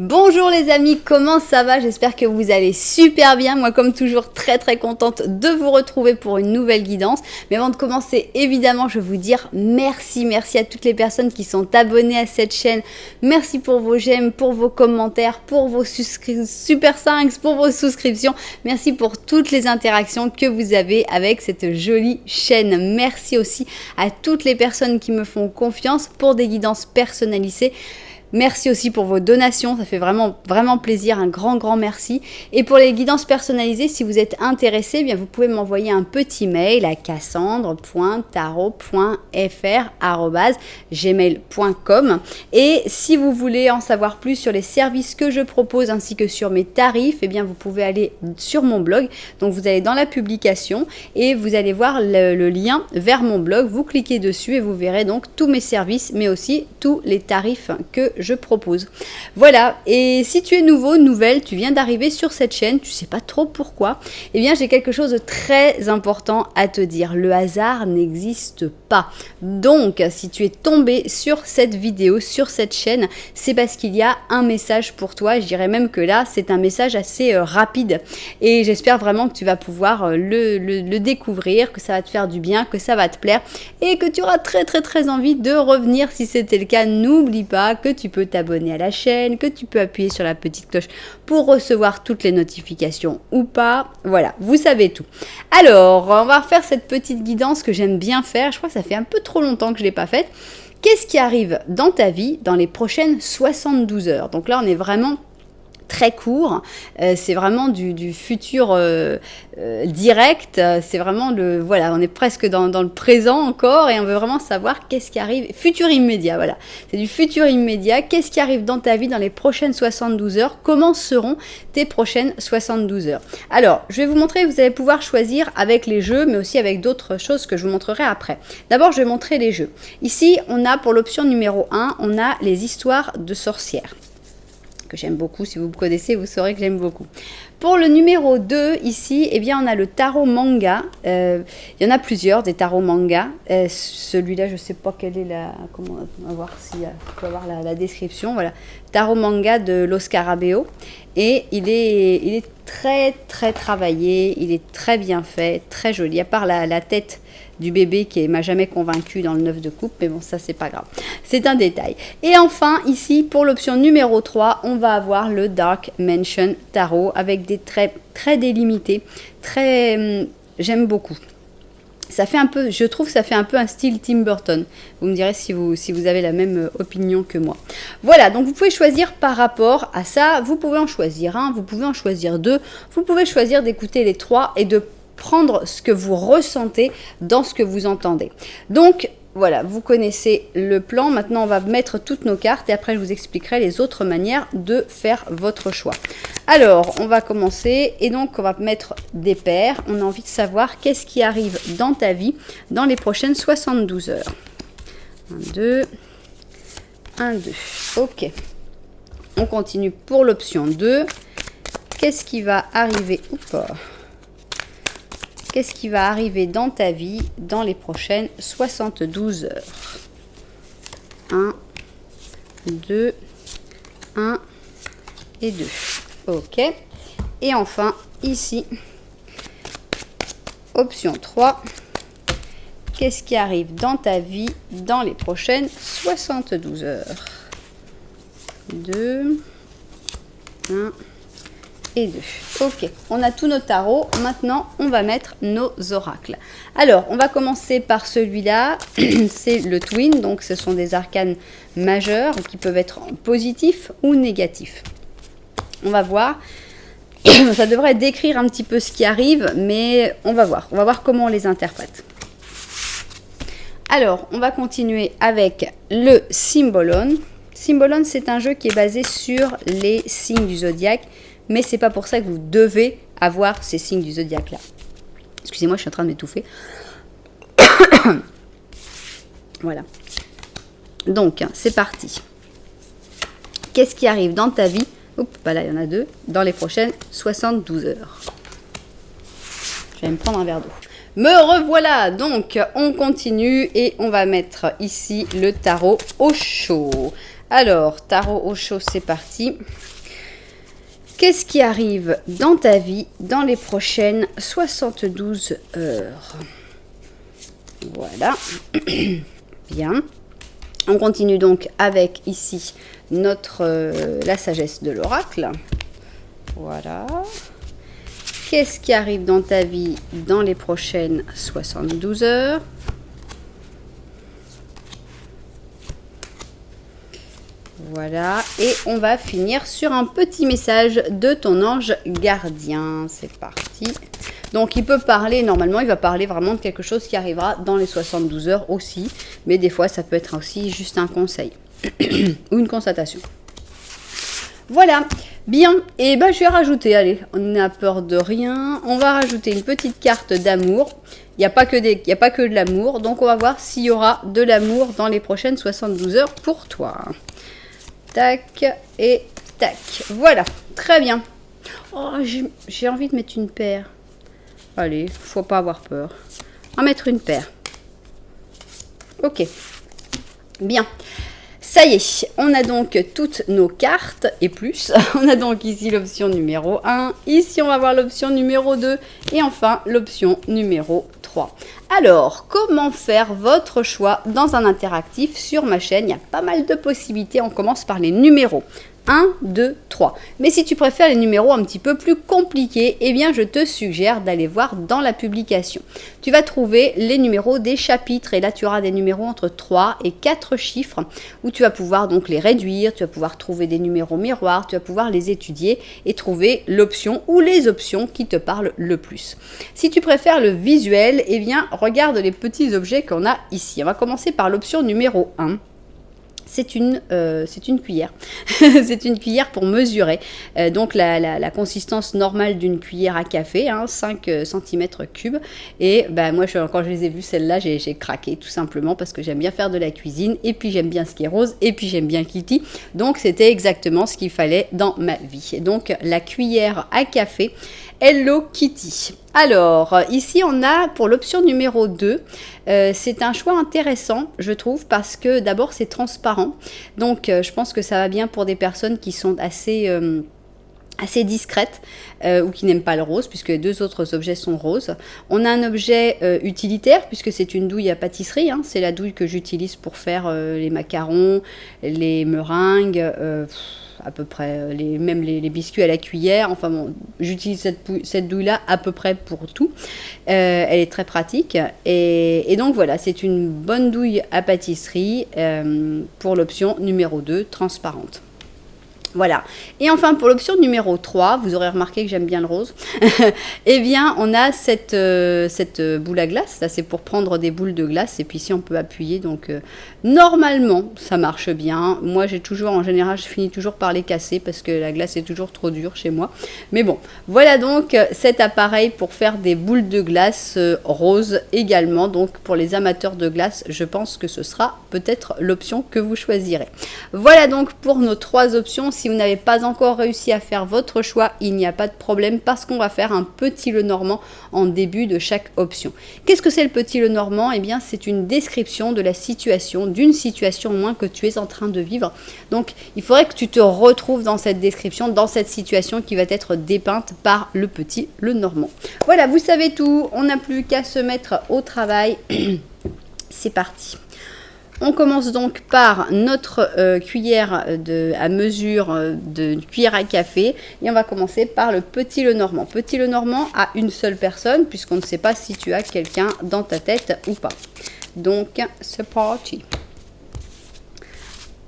Bonjour les amis, comment ça va? J'espère que vous allez super bien. Moi comme toujours très contente de vous retrouver pour une nouvelle guidance. Mais avant de commencer, évidemment, je vais vous dire merci à toutes les personnes qui sont abonnées à cette chaîne. Merci pour vos j'aime, pour vos commentaires, pour vos super 5, pour vos souscriptions. Merci pour toutes les interactions que vous avez avec cette jolie chaîne. Merci aussi à toutes les personnes qui me font confiance pour des guidances personnalisées. Merci aussi pour vos donations, ça fait vraiment plaisir, un grand merci. Et pour les guidances personnalisées, si vous êtes intéressé, eh bien vous pouvez m'envoyer un petit mail à cassandre.tarot.fr@gmail.com. Et si vous voulez en savoir plus sur les services que je propose ainsi que sur mes tarifs, eh bien vous pouvez aller sur mon blog. Donc vous allez dans la publication et vous allez voir le lien vers mon blog. Vous cliquez dessus et vous verrez donc tous mes services, mais aussi tous les tarifs que je propose. Voilà, et si tu es nouvelle, tu viens d'arriver sur cette chaîne, tu sais pas trop pourquoi, eh bien j'ai quelque chose de très important à te dire. Le hasard n'existe pas. Donc, si tu es tombé sur cette vidéo, sur cette chaîne, c'est parce qu'il y a un message pour toi. Je dirais même que là, c'est un message assez rapide. Et j'espère vraiment que tu vas pouvoir le découvrir, que ça va te faire du bien, que ça va te plaire et que tu auras très envie de revenir si c'était le cas. N'oublie pas que tu peux t'abonner à la chaîne, que tu peux appuyer sur la petite cloche pour recevoir toutes les notifications ou pas. Voilà, vous savez tout. Alors, on va refaire cette petite guidance que j'aime bien faire. Je crois que ça fait un peu trop longtemps que je ne l'ai pas faite. Qu'est-ce qui arrive dans ta vie dans les prochaines 72 heures? Donc là, on est vraiment très court, c'est vraiment du futur direct, c'est vraiment voilà, on est presque dans le présent encore et on veut vraiment savoir qu'est-ce qui arrive, futur immédiat, voilà, c'est du futur immédiat, qu'est-ce qui arrive dans ta vie dans les prochaines 72 heures, comment seront tes prochaines 72 heures. Alors, je vais vous montrer, vous allez pouvoir choisir avec les jeux, mais aussi avec d'autres choses que je vous montrerai après. D'abord, je vais montrer les jeux. Ici, on a pour l'option numéro 1, on a les histoires de sorcières, que j'aime beaucoup. Si vous me connaissez, vous saurez que j'aime beaucoup. Pour le numéro 2, ici, eh bien, on a le tarot manga. Il y en a plusieurs, des tarots manga. Celui-là, je ne sais pas quelle est la... Comment, on va voir si on peut avoir la description. Voilà, tarot manga de Los Scarabeo. Et il est très travaillé, il est très bien fait, très joli. À part la tête du bébé qui m'a jamais convaincu dans le 9 de coupe, mais bon, ça c'est pas grave, c'est un détail. Et enfin ici pour l'option numéro 3, on va avoir le Dark Mansion Tarot avec des traits très délimités, j'aime beaucoup. Ça fait un peu, je trouve, ça fait un peu un style Tim Burton. Vous me direz si vous avez la même opinion que moi. Voilà, donc vous pouvez choisir par rapport à ça. Vous pouvez en choisir un, vous pouvez en choisir deux. Vous pouvez choisir d'écouter les trois et de prendre ce que vous ressentez dans ce que vous entendez. Donc, voilà, vous connaissez le plan. Maintenant, on va mettre toutes nos cartes et après, je vous expliquerai les autres manières de faire votre choix. Alors, on va commencer et donc, on va mettre des paires. On a envie de savoir qu'est-ce qui arrive dans ta vie dans les prochaines 72 heures. 1, 2, 1, 2. Ok. On continue pour l'option 2. Qu'est-ce qui va arriver ou pas? Qu'est-ce qui va arriver dans ta vie dans les prochaines 72 heures? 1, 2, 1 et 2. Ok. Et enfin, ici, option 3. Qu'est-ce qui arrive dans ta vie dans les prochaines 72 heures? 2, 1 et 2. Ok, on a tous nos tarots. Maintenant, on va mettre nos oracles. Alors, on va commencer par celui-là. C'est le Twin, donc ce sont des arcanes majeurs qui peuvent être positifs ou négatifs. On va voir. Ça devrait décrire un petit peu ce qui arrive, mais on va voir. On va voir comment on les interprète. Alors, on va continuer avec le Symbolon. Symbolon, c'est un jeu qui est basé sur les signes du zodiaque. Mais c'est pas pour ça que vous devez avoir ces signes du zodiaque là. Excusez-moi, je suis en train de m'étouffer. Voilà. Donc, c'est parti. Qu'est-ce qui arrive dans ta vie? Oups, bah là, il y en a deux. Dans les prochaines 72 heures. Je vais me prendre un verre d'eau. Me revoilà. Donc, on continue et on va mettre ici le tarot au chaud. Alors, tarot au chaud, c'est parti. Qu'est-ce qui arrive dans ta vie dans les prochaines 72 heures? Voilà. Bien. On continue donc avec ici notre la sagesse de l'oracle. Voilà. Qu'est-ce qui arrive dans ta vie dans les prochaines 72 heures? Voilà, et on va finir sur un petit message de ton ange gardien. C'est parti. Donc, il peut parler, normalement, il va parler vraiment de quelque chose qui arrivera dans les 72 heures aussi. Mais des fois, ça peut être aussi juste un conseil ou une constatation. Voilà, bien. Et ben, je vais rajouter, allez, on n'a peur de rien. On va rajouter une petite carte d'amour. Il n'y a pas que de l'amour. Donc, on va voir s'il y aura de l'amour dans les prochaines 72 heures pour toi. Tac et tac. Voilà, très bien. Oh, j'ai envie de mettre une paire. Allez, faut pas avoir peur. On va mettre une paire. Ok. Bien. Ça y est, on a donc toutes nos cartes et plus. On a donc ici l'option numéro 1. Ici, on va voir l'option numéro 2. Et enfin, l'option numéro 3. Alors, comment faire votre choix dans un interactif sur ma chaîne? Il y a pas mal de possibilités. On commence par les numéros. 1, 2, 3. Mais si tu préfères les numéros un petit peu plus compliqués, eh bien je te suggère d'aller voir dans la publication. Tu vas trouver les numéros des chapitres et là tu auras des numéros entre 3 et 4 chiffres où tu vas pouvoir donc les réduire, tu vas pouvoir trouver des numéros miroirs, tu vas pouvoir les étudier et trouver l'option ou les options qui te parlent le plus. Si tu préfères le visuel, eh bien regarde les petits objets qu'on a ici. On va commencer par l'option numéro 1. C'est une cuillère. C'est une cuillère pour mesurer. Donc la consistance normale d'une cuillère à café, hein, 5 cm3. Et ben, moi, quand je les ai vues, celle-là, j'ai craqué tout simplement parce que j'aime bien faire de la cuisine. Et puis j'aime bien ce qui est rose. Et puis j'aime bien Kitty. Donc c'était exactement ce qu'il fallait dans ma vie. Et donc la cuillère à café Hello Kitty. Alors, ici, on a pour l'option numéro 2, c'est un choix intéressant, je trouve, parce que d'abord, c'est transparent. Donc, je pense que ça va bien pour des personnes qui sont assez discrètes ou qui n'aiment pas le rose, puisque les deux autres objets sont roses. On a un objet utilitaire, puisque c'est une douille à pâtisserie. Hein, c'est la douille que j'utilise pour faire les macarons, les meringues, à peu près, même les biscuits à la cuillère. Enfin bon, j'utilise cette douille-là à peu près pour tout. Elle est très pratique. Et donc voilà, c'est une bonne douille à pâtisserie pour l'option numéro 2, transparente. Voilà. Et enfin, pour l'option numéro 3, vous aurez remarqué que j'aime bien le rose, eh bien, on a cette boule à glace. Ça, c'est pour prendre des boules de glace. Et puis ici, on peut appuyer. Donc, normalement, ça marche bien. Moi, en général, je finis toujours par les casser parce que la glace est toujours trop dure chez moi. Mais bon, voilà donc cet appareil pour faire des boules de glace roses également. Donc, pour les amateurs de glace, je pense que ce sera peut-être l'option que vous choisirez. Voilà donc pour nos 3 options. Si vous n'avez pas encore réussi à faire votre choix, il n'y a pas de problème parce qu'on va faire un petit Lenormand en début de chaque option. Qu'est-ce que c'est le petit Lenormand? Eh bien, c'est une description de la situation, d'une situation au moins que tu es en train de vivre. Donc, il faudrait que tu te retrouves dans cette description, dans cette situation qui va être dépeinte par le petit Lenormand. Voilà, vous savez tout. On n'a plus qu'à se mettre au travail. C'est parti. On commence donc par notre cuillère à mesure de cuillère à café et on va commencer par le petit Lenormand. Petit Lenormand à une seule personne puisqu'on ne sait pas si tu as quelqu'un dans ta tête ou pas. Donc c'est parti.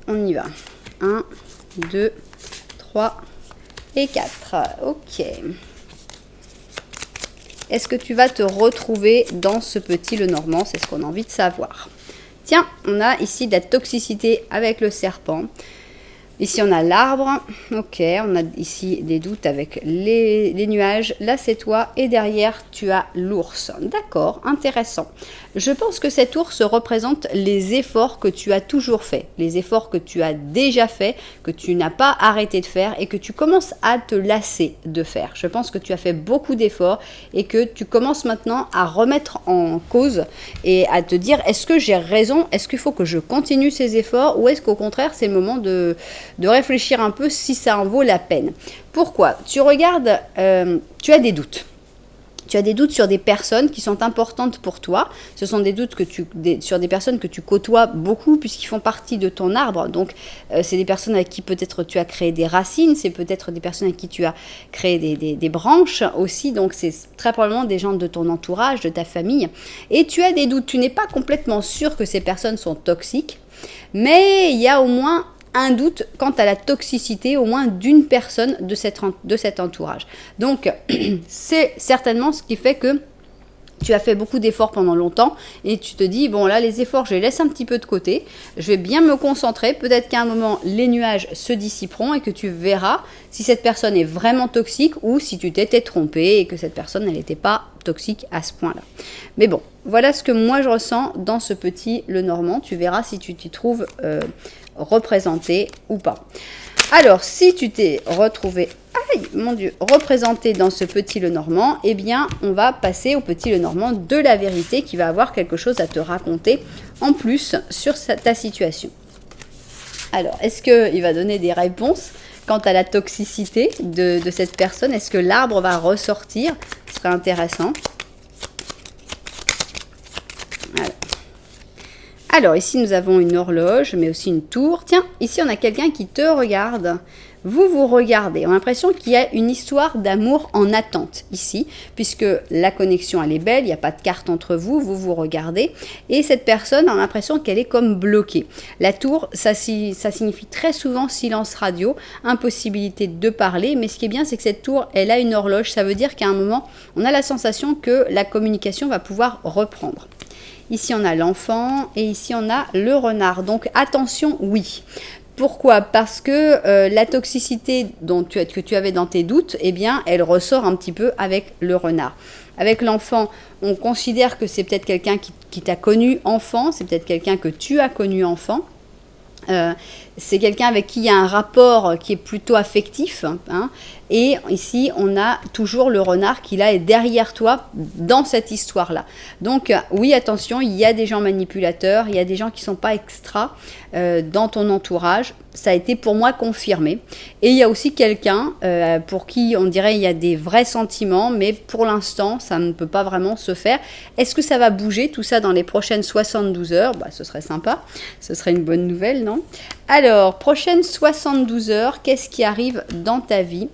On y va. 1, 2, 3 et 4. Ok. Est-ce que tu vas te retrouver dans ce petit Lenormand? C'est ce qu'on a envie de savoir. Tiens, on a ici de la toxicité avec le serpent. Ici, on a l'arbre. Ok, on a ici des doutes avec les nuages. Là, c'est toi. Et derrière, tu as l'ours. D'accord, intéressant. Je pense que cet ours représente les efforts que tu as toujours fait. Les efforts que tu as déjà fait, que tu n'as pas arrêté de faire et que tu commences à te lasser de faire. Je pense que tu as fait beaucoup d'efforts et que tu commences maintenant à remettre en cause et à te dire, est-ce que j'ai raison? Est-ce qu'il faut que je continue ces efforts ou est-ce qu'au contraire, c'est le moment de réfléchir un peu si ça en vaut la peine. Pourquoi? Tu regardes, tu as des doutes. Tu as des doutes sur des personnes qui sont importantes pour toi. Ce sont des doutes sur des personnes que tu côtoies beaucoup puisqu'ils font partie de ton arbre. Donc, c'est des personnes avec qui peut-être tu as créé des racines. C'est peut-être des personnes avec qui tu as créé des branches aussi. Donc, c'est très probablement des gens de ton entourage, de ta famille. Et tu as des doutes. Tu n'es pas complètement sûr que ces personnes sont toxiques. Mais il y a au moins un doute quant à la toxicité au moins d'une personne de cet entourage. Donc, c'est certainement ce qui fait que tu as fait beaucoup d'efforts pendant longtemps et tu te dis, bon là, les efforts, je les laisse un petit peu de côté. Je vais bien me concentrer. Peut-être qu'à un moment, les nuages se dissiperont et que tu verras si cette personne est vraiment toxique ou si tu t'étais trompé et que cette personne, elle n'était pas toxique à ce point-là. Mais bon, voilà ce que moi, je ressens dans ce petit Lenormand. Tu verras si tu t'y trouves représenté ou pas. Alors, si tu t'es retrouvé, aïe, mon Dieu, représenté dans ce petit Lenormand, eh bien, on va passer au petit Lenormand de la vérité qui va avoir quelque chose à te raconter en plus sur ta situation. Alors, est-ce qu'il va donner des réponses quant à la toxicité de cette personne? Est-ce que l'arbre va ressortir? Ce serait intéressant. Alors, ici, nous avons une horloge, mais aussi une tour. Tiens, ici, on a quelqu'un qui te regarde. Vous vous regardez. On a l'impression qu'il y a une histoire d'amour en attente ici, puisque la connexion, elle est belle, il n'y a pas de carte entre vous, vous vous regardez. Et cette personne a l'impression qu'elle est comme bloquée. La tour, ça signifie très souvent silence radio, impossibilité de parler. Mais ce qui est bien, c'est que cette tour, elle a une horloge. Ça veut dire qu'à un moment, on a la sensation que la communication va pouvoir reprendre. Ici, on a l'enfant et ici, on a le renard. Donc, attention, oui. Pourquoi? Parce que la toxicité que tu avais dans tes doutes, eh bien, elle ressort un petit peu avec le renard. Avec l'enfant, on considère que c'est peut-être quelqu'un qui t'a connu enfant, c'est peut-être quelqu'un que tu as connu enfant. C'est quelqu'un avec qui il y a un rapport qui est plutôt affectif, hein. Et ici, on a toujours le renard qui là est derrière toi dans cette histoire-là. Donc, oui, attention, il y a des gens manipulateurs, il y a des gens qui ne sont pas extra dans ton entourage. Ça a été pour moi confirmé. Et il y a aussi quelqu'un pour qui on dirait il y a des vrais sentiments, mais pour l'instant, ça ne peut pas vraiment se faire. Est-ce que ça va bouger tout ça dans les prochaines 72 heures? Bah, ce serait sympa, ce serait une bonne nouvelle, non? Alors, prochaines 72 heures, qu'est-ce qui arrive dans ta vie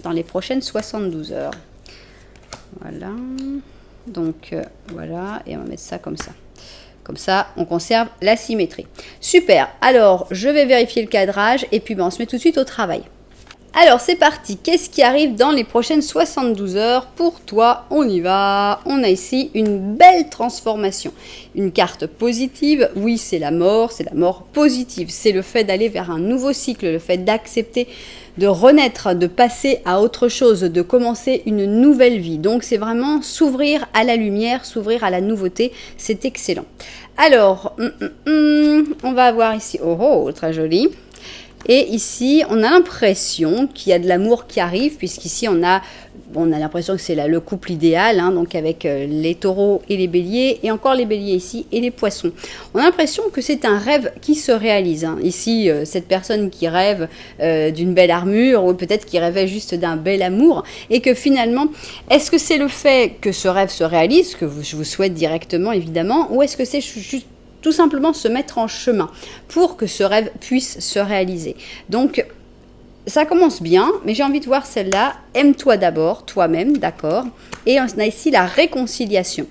dans les prochaines 72 heures? Voilà. Donc, voilà. Et on va mettre ça comme ça. Comme ça, on conserve la symétrie. Super. Alors, je vais vérifier le cadrage et puis on se met tout de suite au travail. Alors, c'est parti. Qu'est-ce qui arrive dans les prochaines 72 heures pour toi? On y va. On a ici une belle transformation. Une carte positive. Oui, c'est la mort positive. C'est le fait d'aller vers un nouveau cycle, le fait d'accepter de renaître, de passer à autre chose, de commencer une nouvelle vie. Donc, c'est vraiment s'ouvrir à la lumière, s'ouvrir à la nouveauté. C'est excellent. Alors, on va avoir ici, oh, très joli. Et ici, on a l'impression qu'il y a de l'amour qui arrive, puisqu'ici, on a l'impression que c'est le couple idéal, hein, donc avec les taureaux et les béliers, et encore les béliers ici, et les poissons. On a l'impression que c'est un rêve qui se réalise. Hein. Ici, cette personne qui rêve d'une belle armure, ou peut-être qui rêvait juste d'un bel amour, et que finalement, est-ce que c'est le fait que ce rêve se réalise, que je vous souhaite directement, évidemment, ou est-ce que c'est juste tout simplement se mettre en chemin pour que ce rêve puisse se réaliser. Donc, ça commence bien, mais j'ai envie de voir celle-là. Aime-toi d'abord, toi-même, d'accord? Et on a ici la réconciliation.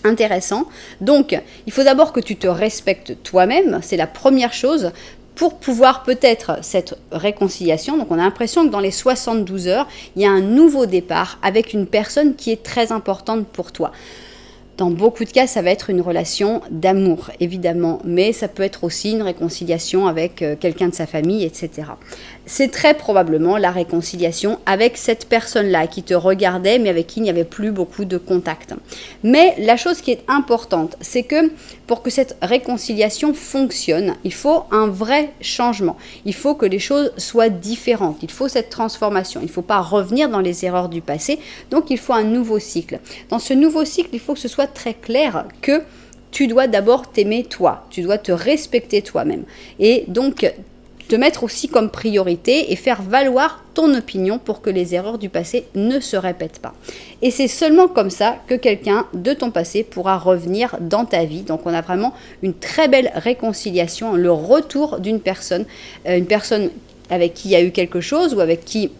Intéressant. Donc, il faut d'abord que tu te respectes toi-même, c'est la première chose, pour pouvoir peut-être cette réconciliation. Donc, on a l'impression que dans les 72 heures, il y a un nouveau départ avec une personne qui est très importante pour toi. Dans beaucoup de cas, ça va être une relation d'amour, évidemment, mais ça peut être aussi une réconciliation avec quelqu'un de sa famille, etc. C'est très probablement la réconciliation avec cette personne-là qui te regardait, mais avec qui il n'y avait plus beaucoup de contact. Mais la chose qui est importante, c'est que pour que cette réconciliation fonctionne, il faut un vrai changement. Il faut que les choses soient différentes. Il faut cette transformation. Il ne faut pas revenir dans les erreurs du passé. Donc, il faut un nouveau cycle. Dans ce nouveau cycle, il faut que ce soit très clair que tu dois d'abord t'aimer toi. Tu dois te respecter toi-même. Et donc, te mettre aussi comme priorité et faire valoir ton opinion pour que les erreurs du passé ne se répètent pas. Et c'est seulement comme ça que quelqu'un de ton passé pourra revenir dans ta vie. Donc on a vraiment une très belle réconciliation, le retour d'une personne, une personne avec qui il y a eu quelque chose ou avec qui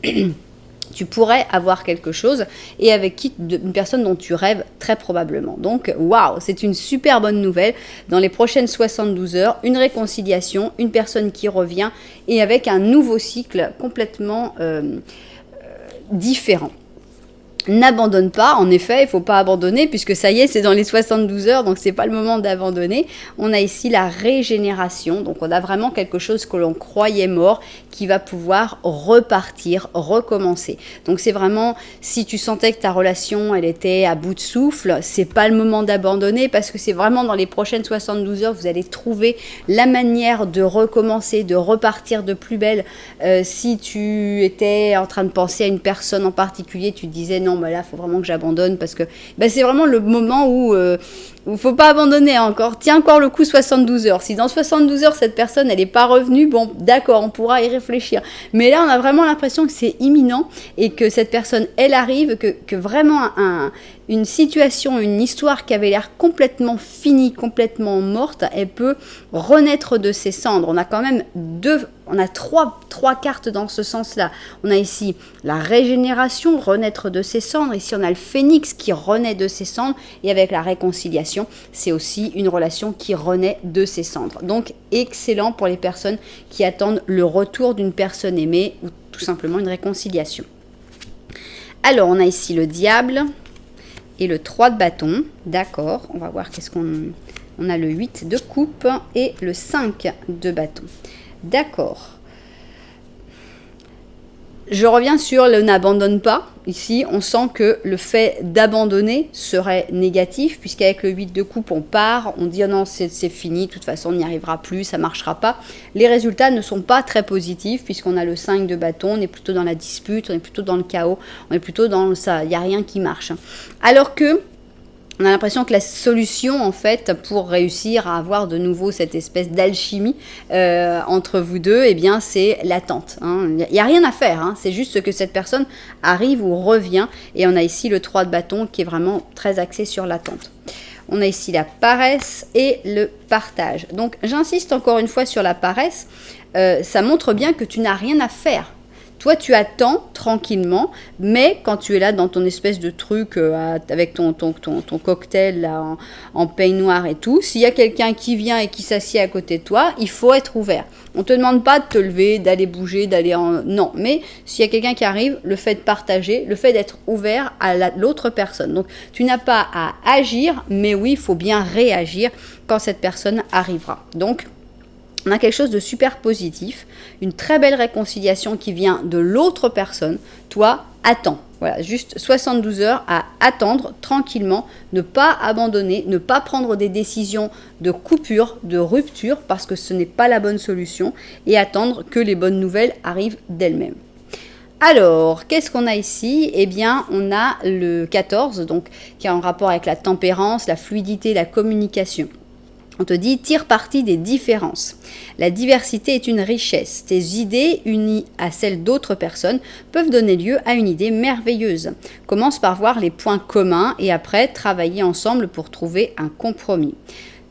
tu pourrais avoir quelque chose et avec qui une personne dont tu rêves très probablement. Donc, waouh, c'est une super bonne nouvelle. Dans les prochaines 72 heures, une réconciliation, une personne qui revient et avec un nouveau cycle complètement différent. N'abandonne pas, en effet, il ne faut pas abandonner puisque ça y est, c'est dans les 72 heures, donc c'est pas le moment d'abandonner. On a ici la régénération, donc on a vraiment quelque chose que l'on croyait mort qui va pouvoir repartir, recommencer. Donc c'est vraiment, si tu sentais que ta relation, elle était à bout de souffle, c'est pas le moment d'abandonner parce que c'est vraiment dans les prochaines 72 heures, vous allez trouver la manière de recommencer, de repartir de plus belle. Si tu étais en train de penser à une personne en particulier, tu disais non, là, il faut vraiment que j'abandonne parce que c'est vraiment le moment où il ne faut pas abandonner encore. Tiens encore le coup 72 heures. Si dans 72 heures, cette personne, elle n'est pas revenue, bon, d'accord, on pourra y réfléchir. Mais là, on a vraiment l'impression que c'est imminent et que cette personne, elle arrive, que vraiment une situation, une histoire qui avait l'air complètement finie, complètement morte, elle peut renaître de ses cendres. On a quand même trois cartes dans ce sens-là. On a ici la régénération, renaître de ses cendres. Ici, on a le phénix qui renaît de ses cendres. Et avec la réconciliation, c'est aussi une relation qui renaît de ses cendres. Donc, excellent pour les personnes qui attendent le retour d'une personne aimée ou tout simplement une réconciliation. Alors, on a ici le diable et le 3 de bâton. D'accord, on va voir qu'est-ce qu'on... On a le 8 de coupe et le 5 de bâton. D'accord. Je reviens sur le n'abandonne pas. Ici, on sent que le fait d'abandonner serait négatif, puisqu'avec le 8 de coupe, on part, on dit oh non, c'est fini, de toute façon, on n'y arrivera plus, ça ne marchera pas. Les résultats ne sont pas très positifs, puisqu'on a le 5 de bâton, on est plutôt dans la dispute, on est plutôt dans le chaos, on est plutôt dans ça, il n'y a rien qui marche. Alors que on a l'impression que la solution, en fait, pour réussir à avoir de nouveau cette espèce d'alchimie entre vous deux, eh bien, c'est l'attente. Il n'y a rien à faire, c'est juste que cette personne arrive ou revient. Et on a ici le 3 de bâton qui est vraiment très axé sur l'attente. On a ici la paresse et le partage. Donc, j'insiste encore une fois sur la paresse. Ça montre bien que tu n'as rien à faire. Toi, tu attends tranquillement, mais quand tu es là dans ton espèce de truc avec ton cocktail là, en peignoir et tout, s'il y a quelqu'un qui vient et qui s'assied à côté de toi, il faut être ouvert. On ne te demande pas de te lever, d'aller bouger, d'aller en... Non, mais s'il y a quelqu'un qui arrive, le fait de partager, le fait d'être ouvert à l'autre personne. Donc, tu n'as pas à agir, mais oui, il faut bien réagir quand cette personne arrivera. Donc, on a quelque chose de super positif, une très belle réconciliation qui vient de l'autre personne. Toi, attends. Voilà, juste 72 heures à attendre tranquillement, ne pas abandonner, ne pas prendre des décisions de coupure, de rupture, parce que ce n'est pas la bonne solution, et attendre que les bonnes nouvelles arrivent d'elles-mêmes. Alors, qu'est-ce qu'on a ici? Eh bien, on a le 14, donc, qui est en rapport avec la tempérance, la fluidité, la communication. On te dit, tire parti des différences. La diversité est une richesse. Tes idées, unies à celles d'autres personnes, peuvent donner lieu à une idée merveilleuse. Commence par voir les points communs et après, travailler ensemble pour trouver un compromis.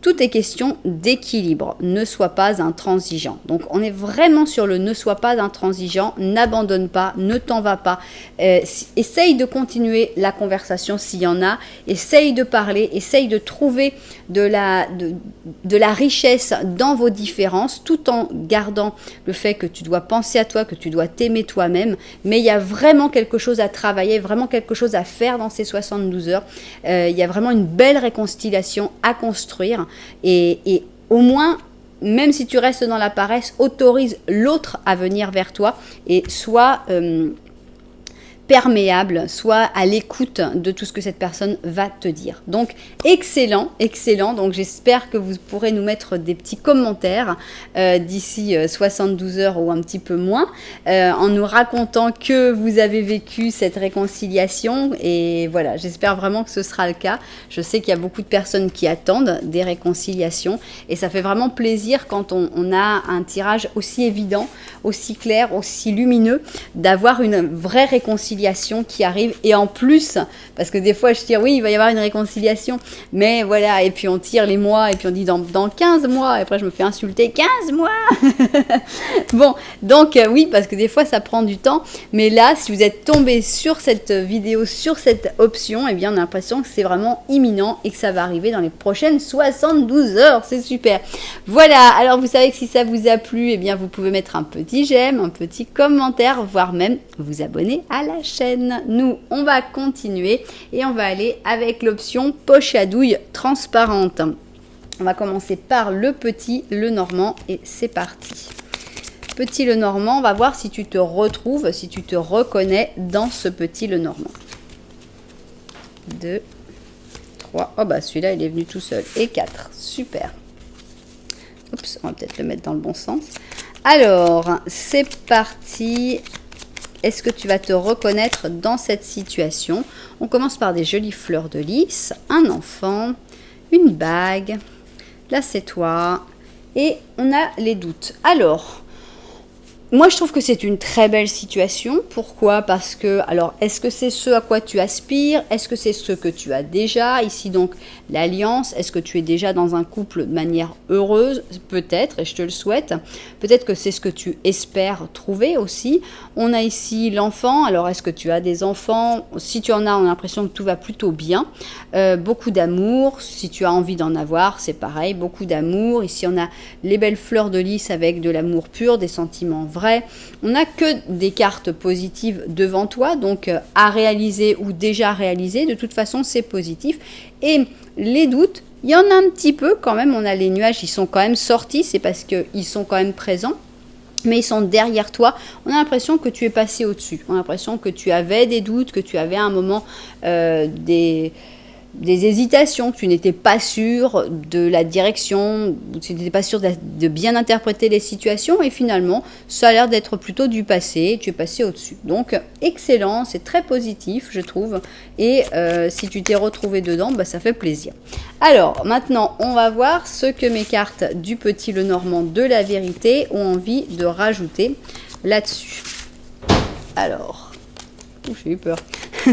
tout est question d'équilibre. Ne sois pas intransigeant. Donc, on est vraiment sur le ne sois pas intransigeant, n'abandonne pas, ne t'en va pas. Essaye de continuer la conversation s'il y en a. Essaye de parler, essaye de trouver de la richesse dans vos différences, tout en gardant le fait que tu dois penser à toi, que tu dois t'aimer toi-même. Mais il y a vraiment quelque chose à travailler, vraiment quelque chose à faire dans ces 72 heures. Il y a vraiment une belle réconciliation à construire. Et au moins, même si tu restes dans la paresse, autorise l'autre à venir vers toi et sois perméable, soit à l'écoute de tout ce que cette personne va te dire. Donc, excellent, excellent. Donc, j'espère que vous pourrez nous mettre des petits commentaires d'ici 72 heures ou un petit peu moins, en nous racontant que vous avez vécu cette réconciliation. Et voilà, j'espère vraiment que ce sera le cas. Je sais qu'il y a beaucoup de personnes qui attendent des réconciliations et ça fait vraiment plaisir quand on a un tirage aussi évident, aussi clair, aussi lumineux, d'avoir une vraie réconciliation qui arrive. Et en plus, parce que des fois je tire, oui, il va y avoir une réconciliation, mais voilà, et puis on tire les mois, et puis on dit dans 15 mois, et après je me fais insulter, 15 mois. Bon, donc oui, parce que des fois ça prend du temps, mais là, si vous êtes tombé sur cette vidéo, sur cette option, eh bien on a l'impression que c'est vraiment imminent et que ça va arriver dans les prochaines 72 heures, c'est super. Voilà, alors vous savez que si ça vous a plu, eh bien vous pouvez mettre un petit j'aime, un petit commentaire, voire même vous abonner à la chaîne. Nous, on va continuer et on va aller avec l'option poche à douille transparente. On va commencer par le petit Lenormand et c'est parti. Petit Lenormand, on va voir si tu te retrouves, si tu te reconnais dans ce petit Lenormand. 2, 3, oh bah celui-là il est venu tout seul. Et 4, super. Oups, on va peut-être le mettre dans le bon sens. Alors, c'est parti. Est-ce que tu vas te reconnaître dans cette situation? On commence par des jolies fleurs de lys, un enfant, une bague, là c'est toi, et on a les doutes. Alors, moi je trouve que c'est une très belle situation. Pourquoi? Parce que, alors, est-ce que c'est ce à quoi tu aspires? Est-ce que c'est ce que tu as déjà? Ici donc, l'alliance. Est-ce que tu es déjà dans un couple de manière heureuse? Peut-être, et je te le souhaite. Peut-être que c'est ce que tu espères trouver aussi. On a ici l'enfant. Alors, est-ce que tu as des enfants? Si tu en as, on a l'impression que tout va plutôt bien. Beaucoup d'amour. Si tu as envie d'en avoir, c'est pareil. Beaucoup d'amour. Ici, on a les belles fleurs de lys avec de l'amour pur, des sentiments vrai. On n'a que des cartes positives devant toi, donc à réaliser ou déjà réalisé, de toute façon c'est positif. Et les doutes, il y en a un petit peu quand même, on a les nuages, ils sont quand même sortis, c'est parce qu'ils sont quand même présents, mais ils sont derrière toi. On a l'impression que tu es passé au-dessus, on a l'impression que tu avais des doutes, que tu avais à un moment des hésitations, que tu n'étais pas sûr de la direction, tu n'étais pas sûr de bien interpréter les situations et finalement ça a l'air d'être plutôt du passé, tu es passé au-dessus. Donc excellent, c'est très positif je trouve et si tu t'es retrouvé dedans, bah, ça fait plaisir. Alors maintenant on va voir ce que mes cartes du petit Lenormand de la vérité ont envie de rajouter là-dessus. Alors, j'ai eu peur,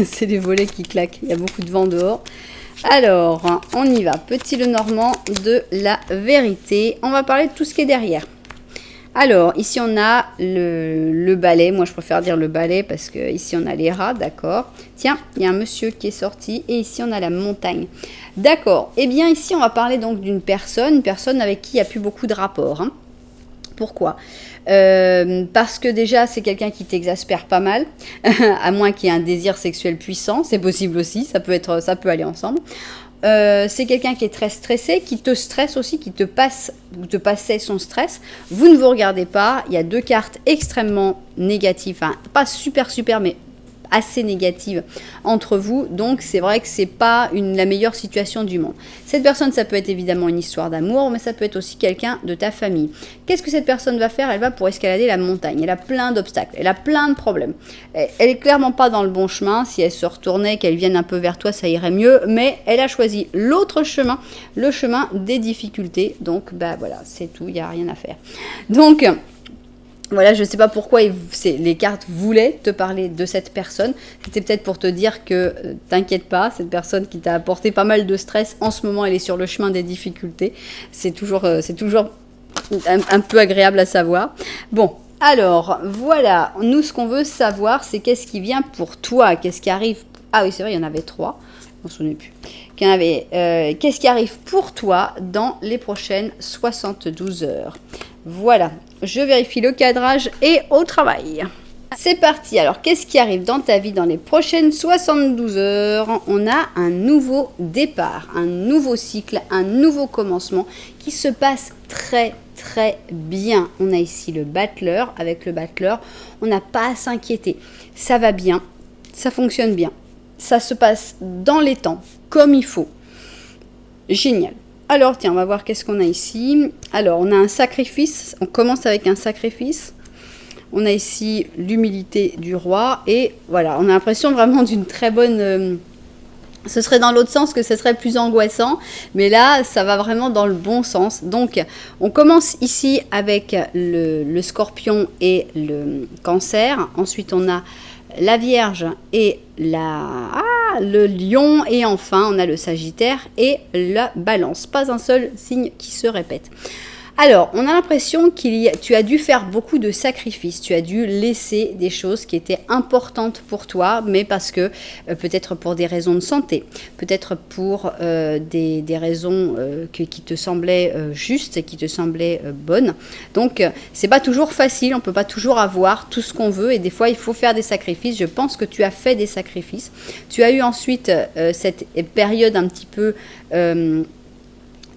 c'est des volets qui claquent, il y a beaucoup de vent dehors. Alors, on y va. Petit Lenormand de la vérité. On va parler de tout ce qui est derrière. Alors, ici, on a le balai. Moi, je préfère dire le balai parce que ici, on a les rats, d'accord. Tiens, il y a un monsieur qui est sorti. Et ici, on a la montagne. D'accord. Eh bien, ici, on va parler donc d'une personne avec qui il n'y a plus beaucoup de rapports. Hein. Pourquoi? Parce que déjà c'est quelqu'un qui t'exaspère pas mal, à moins qu'il y ait un désir sexuel puissant, c'est possible aussi, ça peut aller ensemble. C'est quelqu'un qui est très stressé, qui te stresse aussi, qui te passait son stress. Vous ne vous regardez pas, il y a deux cartes extrêmement négatives, enfin pas super mais assez négative entre vous, donc c'est vrai que c'est pas la meilleure situation du monde. Cette personne, ça peut être évidemment une histoire d'amour, mais ça peut être aussi quelqu'un de ta famille. Qu'est-ce que cette personne va faire? Elle va pour escalader la montagne, elle a plein d'obstacles, elle a plein de problèmes, elle est clairement pas dans le bon chemin. Si elle se retournait, qu'elle vienne un peu vers toi, ça irait mieux, mais elle a choisi l'autre chemin, le chemin des difficultés, donc bah voilà, c'est tout, il n'y a rien à faire. Donc Voilà, je ne sais pas pourquoi les cartes voulaient te parler de cette personne. C'était peut-être pour te dire que t'inquiète pas, cette personne qui t'a apporté pas mal de stress, en ce moment, elle est sur le chemin des difficultés. C'est toujours un peu agréable à savoir. Bon, alors, voilà. Nous, ce qu'on veut savoir, c'est qu'est-ce qui vient pour toi, qu'est-ce qui arrive. Ah oui, c'est vrai, il y en avait 3. Je ne me souviens plus. Qu'est-ce qui arrive pour toi dans les prochaines 72 heures. Voilà, je vérifie le cadrage et au travail. C'est parti. Alors, qu'est-ce qui arrive dans ta vie dans les prochaines 72 heures? On a un nouveau départ, un nouveau cycle, un nouveau commencement qui se passe très bien. On a ici le battleur. Avec le battleur, on n'a pas à s'inquiéter. Ça va bien, ça fonctionne bien. Ça se passe dans les temps, comme il faut. Génial. Alors, tiens, on va voir qu'est-ce qu'on a ici. Alors, on a un sacrifice. On commence avec un sacrifice. On a ici l'humilité du roi. Et voilà, on a l'impression vraiment d'une très bonne... ce serait dans l'autre sens que ce serait plus angoissant. Mais là, ça va vraiment dans le bon sens. Donc, on commence ici avec le scorpion et le cancer. Ensuite, on a la Vierge et le Lion, et enfin on a le Sagittaire et la Balance. Pas un seul signe qui se répète. Alors, on a l'impression tu as dû faire beaucoup de sacrifices, tu as dû laisser des choses qui étaient importantes pour toi, mais parce que peut-être pour des raisons de santé, peut-être pour des raisons qui te semblaient justes et qui te semblaient bonnes. Donc, c'est pas toujours facile, on peut pas toujours avoir tout ce qu'on veut, et des fois il faut faire des sacrifices. Je pense que tu as fait des sacrifices. Tu as eu ensuite cette période un petit peu...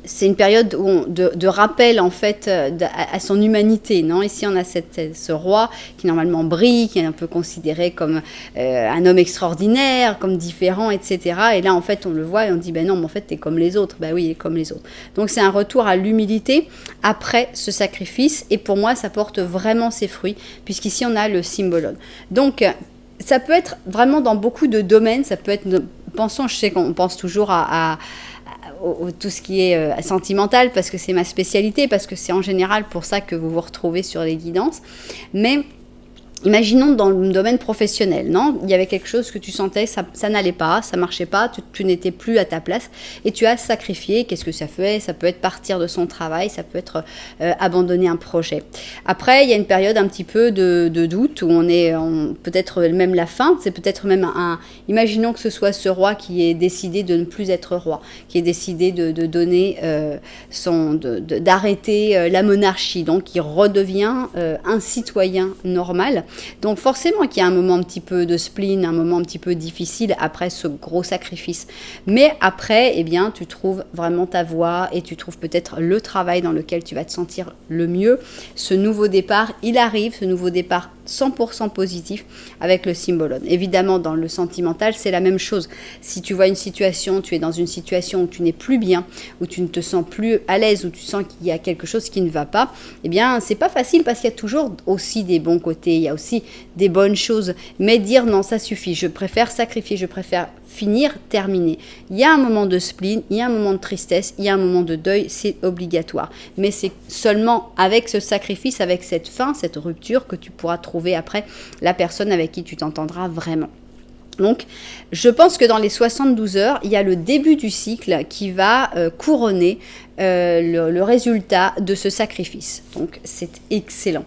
c'est une période de rappel en fait à son humanité, non? Ici on a ce roi qui normalement brille, qui est un peu considéré comme un homme extraordinaire, comme différent, etc. Et là en fait on le voit et on dit ben non, mais en fait t'es comme les autres. Ben oui, il est comme les autres. Donc c'est un retour à l'humilité après ce sacrifice, et pour moi ça porte vraiment ses fruits, puisqu'ici on a le symbolone. Donc ça peut être vraiment dans beaucoup de domaines. Ça peut être, je sais qu'on pense toujours à tout ce qui est sentimental, parce que c'est ma spécialité, parce que c'est en général pour ça que vous vous retrouvez sur les guidances. Mais imaginons dans le domaine professionnel, non? Il y avait quelque chose que tu sentais, ça n'allait pas, ça marchait pas, tu n'étais plus à ta place et tu as sacrifié. Qu'est-ce que ça fait? Ça peut être partir de son travail, ça peut être abandonner un projet. Après, il y a une période un petit peu de doute où on est peut-être même la fin, c'est peut-être même imaginons que ce soit ce roi qui ait décidé de ne plus être roi, qui ait décidé de donner d'arrêter la monarchie, donc il redevient un citoyen normal. Donc forcément qu'il y a un moment un petit peu de spleen, un moment un petit peu difficile après ce gros sacrifice. Mais après, eh bien, tu trouves vraiment ta voie et tu trouves peut-être le travail dans lequel tu vas te sentir le mieux. Ce nouveau départ, il arrive, ce nouveau départ 100% positif avec le symbolone. Évidemment, dans le sentimental, c'est la même chose. Si tu vois une situation, tu es dans une situation où tu n'es plus bien, où tu ne te sens plus à l'aise, où tu sens qu'il y a quelque chose qui ne va pas, eh bien, c'est pas facile, parce qu'il y a toujours aussi des bons côtés, il y a aussi des bonnes choses. Mais dire non, ça suffit, je préfère sacrifier, je préfère finir, terminer. Il y a un moment de spleen, il y a un moment de tristesse, il y a un moment de deuil, c'est obligatoire. Mais c'est seulement avec ce sacrifice, avec cette fin, cette rupture, que tu pourras trouver après la personne avec qui tu t'entendras vraiment. Donc, je pense que dans les 72 heures, il y a le début du cycle qui va couronner le résultat de ce sacrifice. Donc, c'est excellent.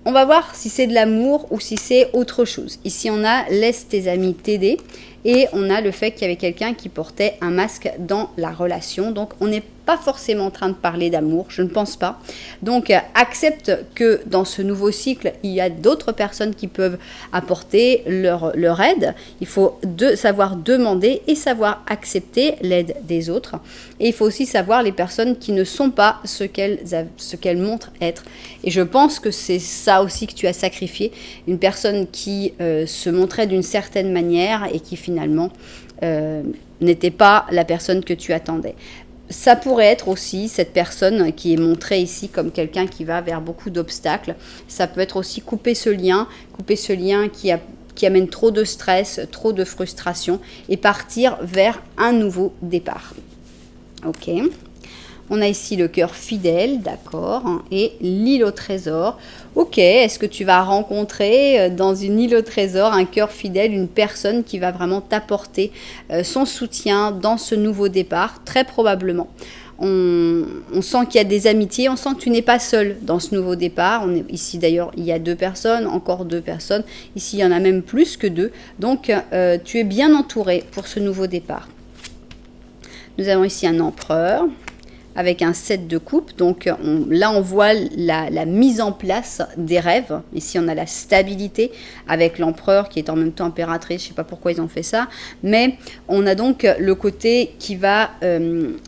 On va voir si c'est de l'amour ou si c'est autre chose. Ici, on a « laisse tes amis t'aider » et on a le fait qu'il y avait quelqu'un qui portait un masque dans la relation. Donc, on n'est pas forcément en train de parler d'amour, je ne pense pas. Donc, accepte que dans ce nouveau cycle, il y a d'autres personnes qui peuvent apporter leur aide. Il faut savoir demander et savoir accepter l'aide des autres. Et il faut aussi savoir les personnes qui ne sont pas ce qu'elles montrent être. Et je pense que c'est ça aussi que tu as sacrifié. Une personne qui se montrait d'une certaine manière et qui finalement n'était pas la personne que tu attendais. Ça pourrait être aussi cette personne qui est montrée ici comme quelqu'un qui va vers beaucoup d'obstacles. Ça peut être aussi couper ce lien qui amène trop de stress, trop de frustration, et partir vers un nouveau départ. Ok. On a ici le cœur fidèle, d'accord, hein, et l'île au trésor. Ok, est-ce que tu vas rencontrer dans une île au trésor un cœur fidèle, une personne qui va vraiment t'apporter son soutien dans ce nouveau départ? Très probablement. On sent qu'il y a des amitiés, on sent que tu n'es pas seul dans ce nouveau départ. Ici d'ailleurs, il y a 2 personnes, encore 2 personnes. Ici, il y en a même plus que 2. Donc, tu es bien entouré pour ce nouveau départ. Nous avons ici un empereur avec un 7 de coupe. Donc là, on voit la mise en place des rêves. Ici, on a la stabilité avec l'empereur qui est en même temps impératrice. Je ne sais pas pourquoi ils ont fait ça. Mais on a donc le côté qui va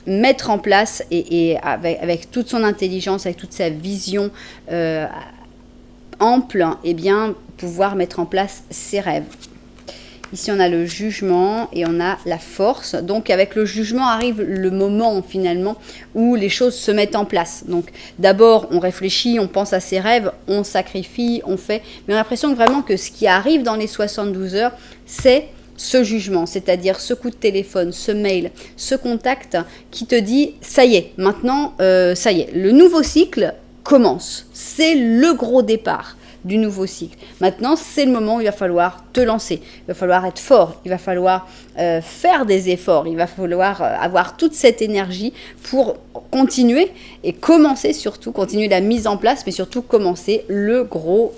mettre en place et avec toute son intelligence, avec toute sa vision ample, eh bien, pouvoir mettre en place ses rêves. Ici, on a le jugement et on a la force. Donc, avec le jugement arrive le moment, finalement, où les choses se mettent en place. Donc, d'abord, on réfléchit, on pense à ses rêves, on sacrifie, on fait. Mais on a l'impression que vraiment que ce qui arrive dans les 72 heures, c'est ce jugement, c'est-à-dire ce coup de téléphone, ce mail, ce contact qui te dit « ça y est, maintenant, ça y est, le nouveau cycle commence. C'est le gros départ. » Du nouveau cycle. Maintenant, c'est le moment où il va falloir te lancer. Il va falloir être fort. Il va falloir faire des efforts. Il va falloir avoir toute cette énergie pour continuer et commencer surtout, continuer la mise en place, mais surtout commencer le gros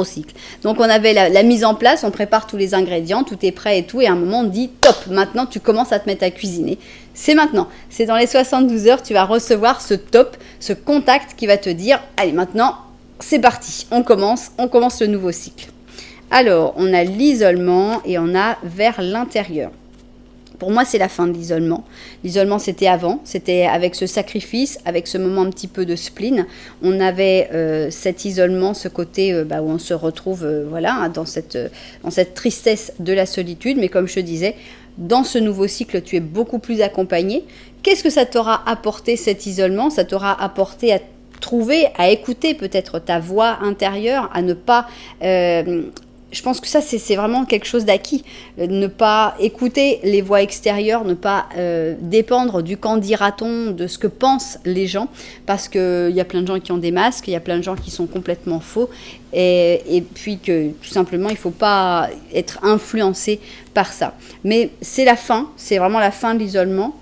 cycle. Donc, on avait la mise en place, on prépare tous les ingrédients, tout est prêt et tout. Et à un moment, on dit top, maintenant, tu commences à te mettre à cuisiner. C'est maintenant. C'est dans les 72 heures, tu vas recevoir ce top, ce contact qui va te dire, allez, maintenant, c'est parti, on commence le nouveau cycle. Alors, on a l'isolement et on a vers l'intérieur. Pour moi, c'est la fin de l'isolement. L'isolement, c'était avant, c'était avec ce sacrifice, avec ce moment un petit peu de spleen. On avait cet isolement, ce côté où on se retrouve voilà, dans cette tristesse de la solitude. Mais comme je te disais, dans ce nouveau cycle, tu es beaucoup plus accompagné. Qu'est-ce que ça t'aura apporté cet isolement? Ça t'aura apporté à trouver, à écouter peut-être ta voix intérieure, à ne pas... je pense que ça, c'est vraiment quelque chose d'acquis. Ne pas écouter les voix extérieures, ne pas dépendre du qu'en dira-t-on, de ce que pensent les gens, parce qu'il y a plein de gens qui ont des masques, il y a plein de gens qui sont complètement faux, et puis que tout simplement, il ne faut pas être influencé par ça. Mais c'est la fin, c'est vraiment la fin de l'isolement.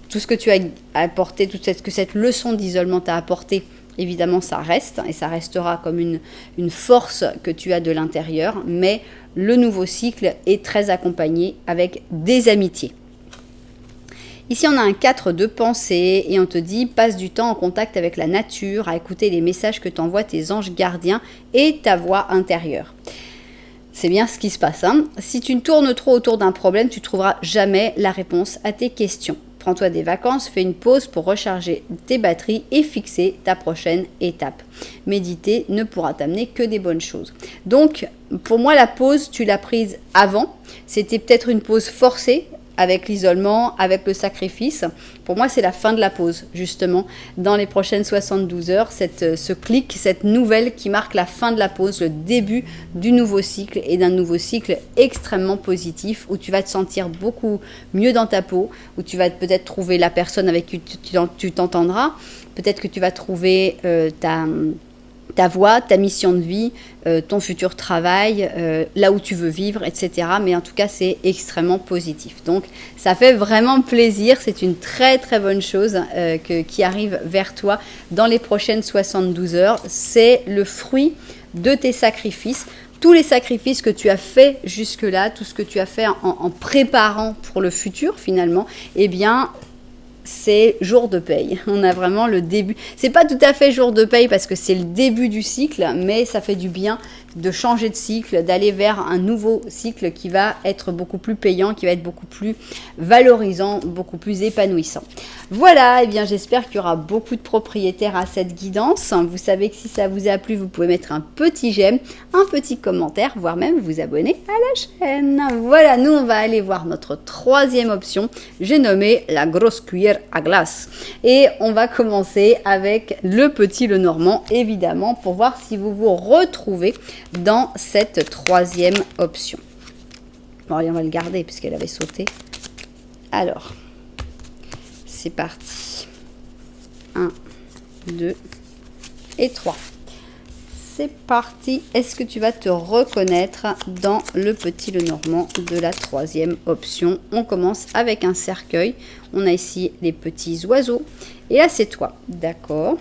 Tout ce que tu as apporté, tout ce que cette leçon d'isolement t'a apporté, évidemment, ça reste et ça restera comme une force que tu as de l'intérieur. Mais le nouveau cycle est très accompagné avec des amitiés. Ici, on a un 4 de pensée et on te dit « Passe du temps en contact avec la nature, à écouter les messages que t'envoient tes anges gardiens et ta voix intérieure. » C'est bien ce qui se passe. Hein. Si tu tournes trop autour d'un problème, tu ne trouveras jamais la réponse à tes questions. Prends-toi des vacances, fais une pause pour recharger tes batteries et fixer ta prochaine étape. Méditer ne pourra t'amener que des bonnes choses. Donc, pour moi, la pause, tu l'as prise avant. C'était peut-être une pause forcée avec l'isolement, avec le sacrifice. Pour moi, c'est la fin de la pause, justement. Dans les prochaines 72 heures, ce clic, cette nouvelle qui marque la fin de la pause, le début du nouveau cycle et d'un nouveau cycle extrêmement positif où tu vas te sentir beaucoup mieux dans ta peau, où tu vas peut-être trouver la personne avec qui tu t'entendras, peut-être que tu vas trouver ta voie, ta mission de vie, ton futur travail, là où tu veux vivre, etc. Mais en tout cas, c'est extrêmement positif. Donc, ça fait vraiment plaisir. C'est une très, très bonne chose qui arrive vers toi dans les prochaines 72 heures. C'est le fruit de tes sacrifices. Tous les sacrifices que tu as fait jusque-là, tout ce que tu as fait en préparant pour le futur, finalement, eh bien... c'est jour de paye. On a vraiment le début. C'est pas tout à fait jour de paye parce que c'est le début du cycle, mais ça fait du bien de changer de cycle, d'aller vers un nouveau cycle qui va être beaucoup plus payant, qui va être beaucoup plus valorisant, beaucoup plus épanouissant. Voilà, et bien j'espère qu'il y aura beaucoup de propriétaires à cette guidance. Vous savez que si ça vous a plu, vous pouvez mettre un petit j'aime, un petit commentaire, voire même vous abonner à la chaîne. Voilà, nous on va aller voir notre troisième option. J'ai nommé la grosse cuillère à glace. Et on va commencer avec le petit Lenormand, évidemment, pour voir si vous vous retrouvez dans cette troisième option. Bon, allez, on va le garder puisqu'elle avait sauté. Alors, c'est parti. 1, 2 et 3. C'est parti. Est-ce que tu vas te reconnaître dans le petit Lenormand de la troisième option? On commence avec un cercueil. On a ici les petits oiseaux. Et là, c'est toi. D'accord.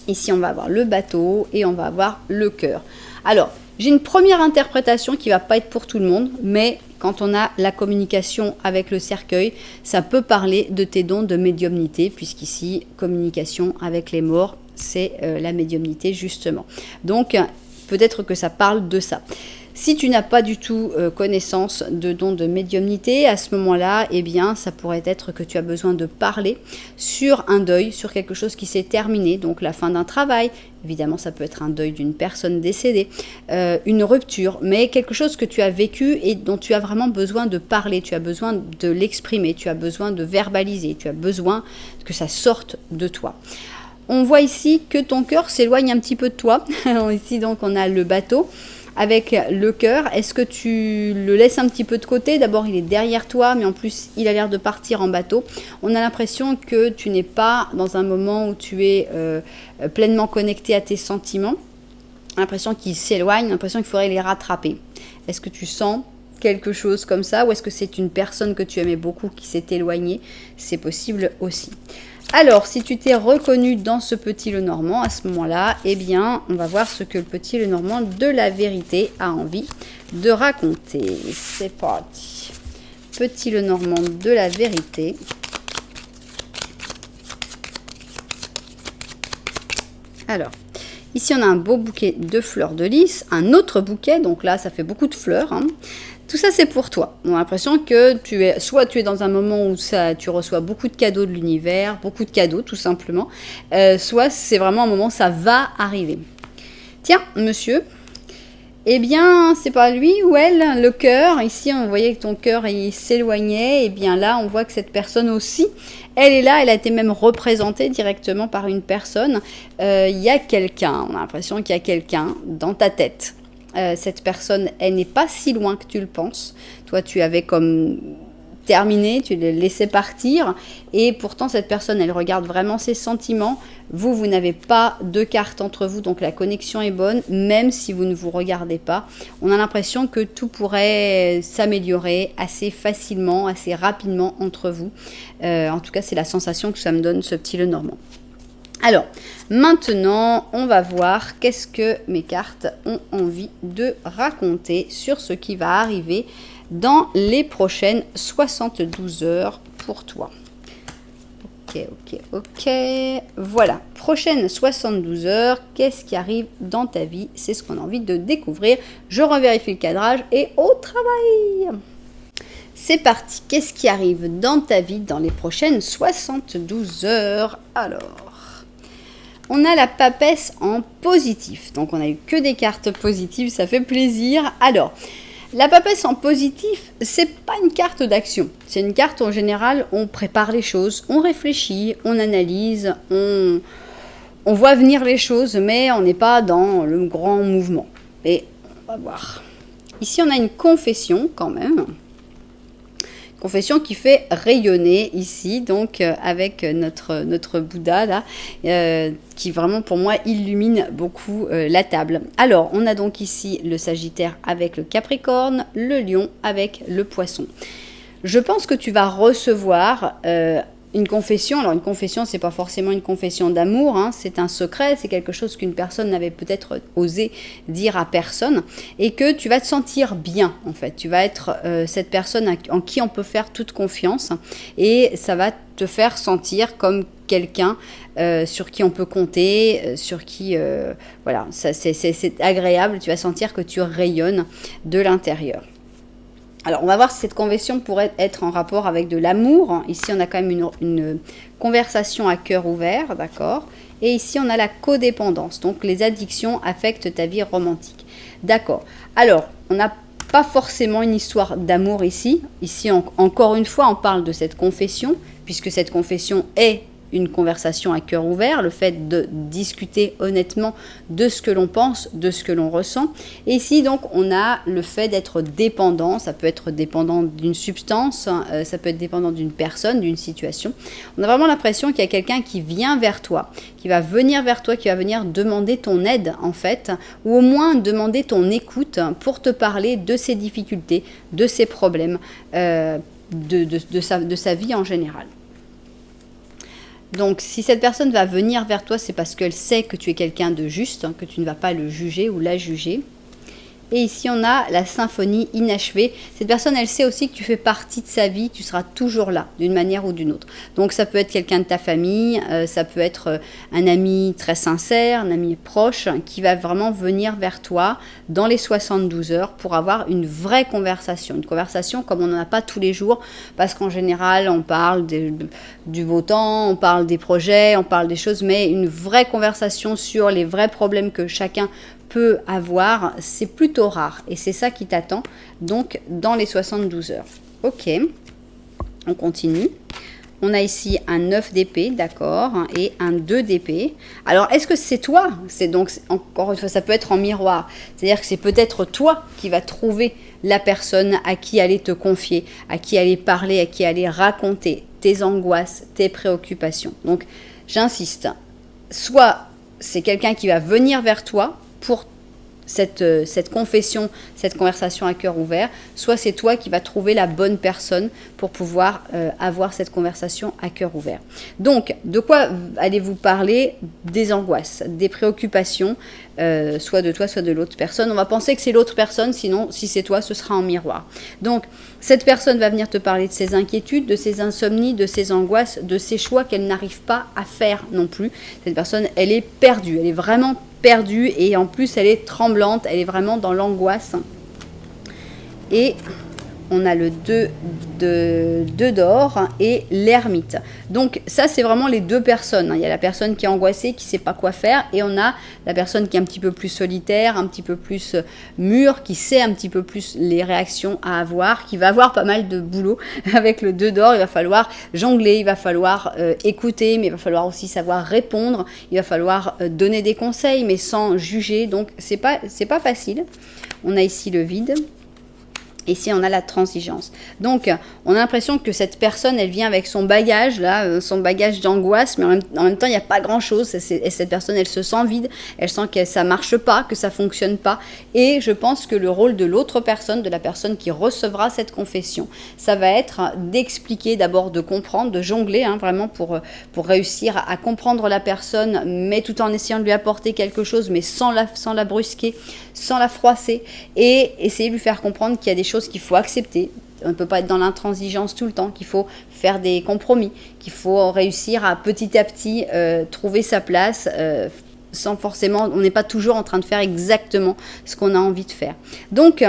Ici, on va avoir le bateau et on va avoir le cœur. Alors, j'ai une première interprétation qui ne va pas être pour tout le monde, mais quand on a la communication avec le cercueil, ça peut parler de tes dons de médiumnité, puisqu'ici, communication avec les morts, c'est la médiumnité justement. Donc, peut-être que ça parle de ça. Si tu n'as pas du tout connaissance de dons de médiumnité, à ce moment-là, eh bien, ça pourrait être que tu as besoin de parler sur un deuil, sur quelque chose qui s'est terminé, donc la fin d'un travail. Évidemment, ça peut être un deuil d'une personne décédée, une rupture, mais quelque chose que tu as vécu et dont tu as vraiment besoin de parler, tu as besoin de l'exprimer, tu as besoin de verbaliser, tu as besoin que ça sorte de toi. On voit ici que ton cœur s'éloigne un petit peu de toi. Ici, donc, on a le bateau avec le cœur. Est-ce que tu le laisses un petit peu de côté? D'abord, il est derrière toi, mais en plus, il a l'air de partir en bateau. On a l'impression que tu n'es pas dans un moment où tu es pleinement connecté à tes sentiments. On a l'impression qu'il s'éloigne, l'impression qu'il faudrait les rattraper. Est-ce que tu sens quelque chose comme ça, ou est-ce que c'est une personne que tu aimais beaucoup qui s'est éloignée? C'est possible aussi. Alors, si tu t'es reconnu dans ce petit Lenormand, à ce moment-là, eh bien, on va voir ce que le petit Lenormand de la vérité a envie de raconter. C'est parti. Petit Lenormand de la vérité. Alors, ici, on a un beau bouquet de fleurs de lys, un autre bouquet, donc là, ça fait beaucoup de fleurs, hein. Tout ça, c'est pour toi. On a l'impression que soit tu es dans un moment où tu reçois beaucoup de cadeaux de l'univers, beaucoup de cadeaux, tout simplement, soit c'est vraiment un moment où ça va arriver. Tiens, monsieur, eh bien, c'est pas lui ou elle, le cœur. Ici, on voyait que ton cœur, il s'éloignait. Et bien là, on voit que cette personne aussi, elle est là. Elle a été même représentée directement par une personne. Il y a quelqu'un, on a l'impression qu'il y a quelqu'un dans ta tête. Cette personne, elle n'est pas si loin que tu le penses. Toi, tu avais comme terminé, tu l'as laissé partir. Et pourtant, cette personne, elle regarde vraiment ses sentiments. Vous n'avez pas de carte entre vous, donc la connexion est bonne, même si vous ne vous regardez pas. On a l'impression que tout pourrait s'améliorer assez facilement, assez rapidement entre vous. En tout cas, c'est la sensation que ça me donne, ce petit Lenormand. Alors, maintenant, on va voir qu'est-ce que mes cartes ont envie de raconter sur ce qui va arriver dans les prochaines 72 heures pour toi. Ok. Voilà, prochaines 72 heures, qu'est-ce qui arrive dans ta vie? C'est ce qu'on a envie de découvrir. Je revérifie le cadrage et au travail! C'est parti, qu'est-ce qui arrive dans ta vie dans les prochaines 72 heures? Alors... on a la papesse en positif. Donc, on n'a eu que des cartes positives. Ça fait plaisir. Alors, la papesse en positif, c'est pas une carte d'action. C'est une carte, en général, on prépare les choses, on réfléchit, on analyse, on voit venir les choses, mais on n'est pas dans le grand mouvement. Et on va voir. Ici, on a une confession, quand même. Confession qui fait rayonner ici, donc avec notre Bouddha là, qui vraiment pour moi illumine beaucoup la table. Alors, on a donc ici le Sagittaire avec le Capricorne, le Lion avec le Poisson. Je pense que tu vas recevoir une confession. Alors, une confession, c'est pas forcément une confession d'amour, hein, c'est un secret, c'est quelque chose qu'une personne n'avait peut-être osé dire à personne, et que tu vas te sentir bien, en fait. Tu vas être cette personne en qui on peut faire toute confiance, et ça va te faire sentir comme quelqu'un sur qui on peut compter, sur qui, voilà, c'est agréable, tu vas sentir que tu rayonnes de l'intérieur. Alors, on va voir si cette confession pourrait être en rapport avec de l'amour. Ici, on a quand même une conversation à cœur ouvert, d'accord? Et ici, on a la codépendance. Donc, les addictions affectent ta vie romantique. D'accord. Alors, on n'a pas forcément une histoire d'amour ici. Ici, encore une fois, on parle de cette confession, puisque cette confession est une conversation à cœur ouvert, le fait de discuter honnêtement de ce que l'on pense, de ce que l'on ressent. Et ici, donc, on a le fait d'être dépendant. Ça peut être dépendant d'une substance, ça peut être dépendant d'une personne, d'une situation. On a vraiment l'impression qu'il y a quelqu'un qui vient vers toi, qui va venir vers toi, qui va venir demander ton aide, en fait, ou au moins demander ton écoute pour te parler de ses difficultés, de ses problèmes, de sa vie en général. Donc, si cette personne va venir vers toi, c'est parce qu'elle sait que tu es quelqu'un de juste, que tu ne vas pas le juger ou la juger. Et ici, on a la symphonie inachevée. Cette personne, elle sait aussi que tu fais partie de sa vie, tu seras toujours là, d'une manière ou d'une autre. Donc, ça peut être quelqu'un de ta famille, ça peut être un ami très sincère, un ami proche, qui va vraiment venir vers toi dans les 72 heures pour avoir une vraie conversation. Une conversation comme on n'en a pas tous les jours, parce qu'en général, on parle du beau temps, on parle des projets, on parle des choses, mais une vraie conversation sur les vrais problèmes que chacun peut avoir, c'est plutôt rare et c'est ça qui t'attend donc dans les 72 heures. Ok, on continue. On a ici un 9 d'épée, d'accord, et un 2 d'épée. Alors, est-ce que c'est toi? C'est donc, encore une fois, ça peut être en miroir. C'est-à-dire que c'est peut-être toi qui vas trouver la personne à qui aller te confier, à qui aller parler, à qui aller raconter tes angoisses, tes préoccupations. Donc, j'insiste, soit c'est quelqu'un qui va venir vers toi pour cette confession, cette conversation à cœur ouvert, soit c'est toi qui vas trouver la bonne personne pour pouvoir avoir cette conversation à cœur ouvert. Donc, de quoi allez-vous parler? Des angoisses, des préoccupations, soit de toi, soit de l'autre personne. On va penser que c'est l'autre personne, sinon, si c'est toi, ce sera en miroir. Donc, cette personne va venir te parler de ses inquiétudes, de ses insomnies, de ses angoisses, de ses choix qu'elle n'arrive pas à faire non plus. Cette personne, elle est perdue, elle est vraiment perdue et en plus elle est tremblante, elle est vraiment dans l'angoisse. Et on a le 2 d'or et l'ermite. Donc ça c'est vraiment les deux personnes. Il y a la personne qui est angoissée, qui ne sait pas quoi faire, et on a la personne qui est un petit peu plus solitaire, un petit peu plus mûre, qui sait un petit peu plus les réactions à avoir, qui va avoir pas mal de boulot. Avec le 2 d'or, il va falloir jongler, il va falloir écouter, mais il va falloir aussi savoir répondre, il va falloir donner des conseils, mais sans juger. Donc c'est pas facile. On a ici le vide. Et ici, on a la transigence. Donc, on a l'impression que cette personne, elle vient avec son bagage, là, son bagage d'angoisse, mais en même temps, il n'y a pas grand-chose. Et cette personne, elle se sent vide, elle sent que ça ne marche pas, que ça ne fonctionne pas. Et je pense que le rôle de l'autre personne, de la personne qui recevra cette confession, ça va être d'expliquer, d'abord de comprendre, de jongler, vraiment pour réussir à comprendre la personne, mais tout en essayant de lui apporter quelque chose, mais sans la brusquer, sans la froisser, et essayer de lui faire comprendre qu'il y a des choses qu'il faut accepter. On ne peut pas être dans l'intransigeance tout le temps, qu'il faut faire des compromis, qu'il faut réussir à petit trouver sa place sans forcément, on n'est pas toujours en train de faire exactement ce qu'on a envie de faire. Donc,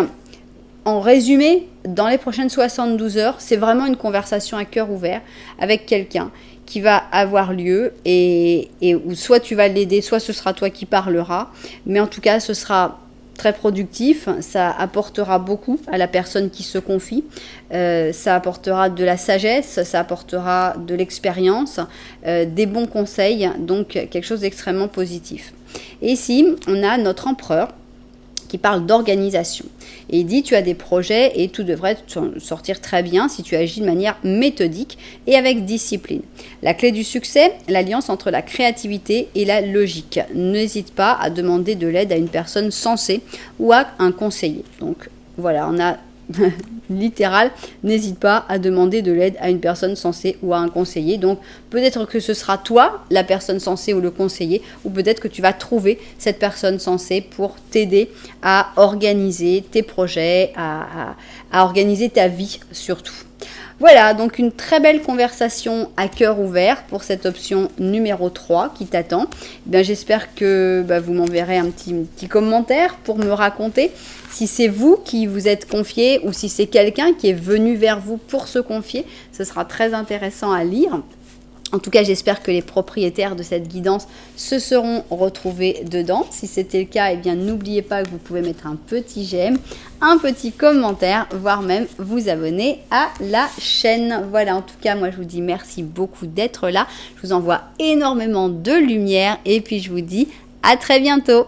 en résumé, dans les prochaines 72 heures, c'est vraiment une conversation à cœur ouvert avec quelqu'un qui va avoir lieu et où soit tu vas l'aider, soit ce sera toi qui parleras, mais en tout cas, ce sera très productif, ça apportera beaucoup à la personne qui se confie, ça apportera de la sagesse, ça apportera de l'expérience, des bons conseils, donc quelque chose d'extrêmement positif. Et ici, on a notre empereur qui parle d'organisation. Et il dit, tu as des projets et tout devrait sortir très bien si tu agis de manière méthodique et avec discipline. La clé du succès, l'alliance entre la créativité et la logique. N'hésite pas à demander de l'aide à une personne sensée ou à un conseiller. Donc voilà, on a littéral, n'hésite pas à demander de l'aide à une personne sensée ou à un conseiller. Donc peut-être que ce sera toi, la personne sensée ou le conseiller, ou peut-être que tu vas trouver cette personne sensée pour t'aider à organiser tes projets, à organiser ta vie surtout. Voilà, donc une très belle conversation à cœur ouvert pour cette option numéro 3 qui t'attend. J'espère que vous m'enverrez un petit commentaire pour me raconter si c'est vous qui vous êtes confié ou si c'est quelqu'un qui est venu vers vous pour se confier. Ce sera très intéressant à lire. En tout cas, j'espère que les propriétaires de cette guidance se seront retrouvés dedans. Si c'était le cas, eh bien, n'oubliez pas que vous pouvez mettre un petit j'aime, un petit commentaire, voire même vous abonner à la chaîne. Voilà, en tout cas, moi, je vous dis merci beaucoup d'être là. Je vous envoie énormément de lumière et puis je vous dis à très bientôt.